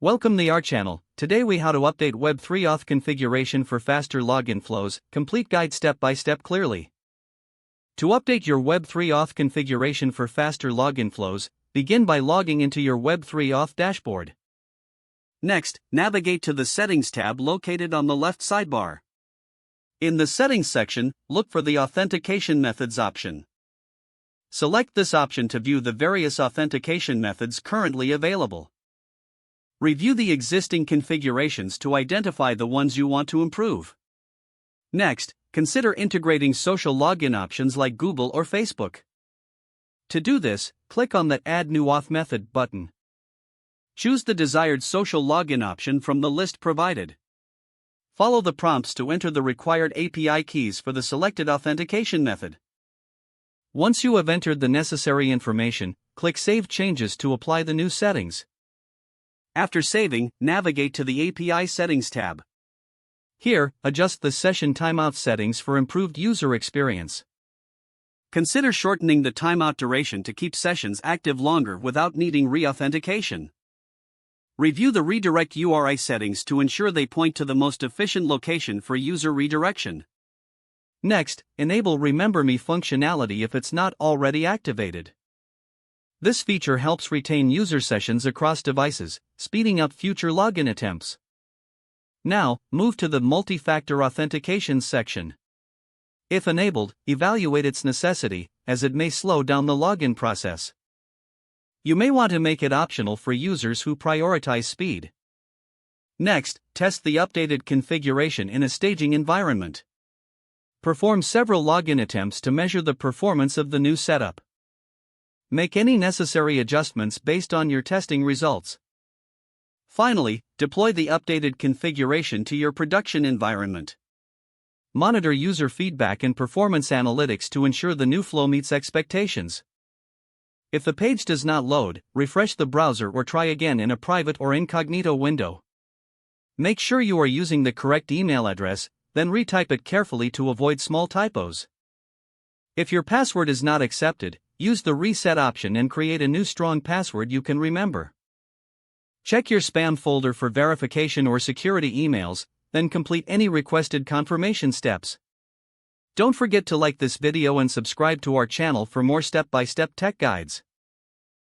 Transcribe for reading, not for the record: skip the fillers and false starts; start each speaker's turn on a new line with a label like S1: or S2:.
S1: Welcome to our channel. Today we how to update Web3 Auth configuration for faster login flows, complete guide step by step clearly. To update your Web3 Auth configuration for faster login flows, begin by logging into your Web3 Auth dashboard. Next, navigate to the Settings tab located on the left sidebar. In the Settings section, look for the Authentication Methods option. Select this option to view the various authentication methods currently available. Review the existing configurations to identify the ones you want to improve. Next, consider integrating social login options like Google or Facebook. To do this, click on the Add New Auth Method button. Choose the desired social login option from the list provided. Follow the prompts to enter the required API keys for the selected authentication method. Once you have entered the necessary information, click Save Changes to apply the new settings. After saving, navigate to the API Settings tab. Here, adjust the session timeout settings for improved user experience. Consider shortening the timeout duration to keep sessions active longer without needing re-authentication. Review the redirect URI settings to ensure they point to the most efficient location for user redirection. Next, enable Remember Me functionality if it's not already activated. This feature helps retain user sessions across devices, speeding up future login attempts. Now, move to the Multi-Factor Authentication section. If enabled, evaluate its necessity, as it may slow down the login process. You may want to make it optional for users who prioritize speed. Next, test the updated configuration in a staging environment. Perform several login attempts to measure the performance of the new setup. Make any necessary adjustments based on your testing results. Finally, deploy the updated configuration to your production environment. Monitor user feedback and performance analytics to ensure the new flow meets expectations. If the page does not load, refresh the browser or try again in a private or incognito window. Make sure you are using the correct email address, then retype it carefully to avoid small typos. If your password is not accepted, use the reset option and create a new strong password you can remember. Check your spam folder for verification or security emails, then complete any requested confirmation steps. Don't forget to like this video and subscribe to our channel for more step-by-step tech guides.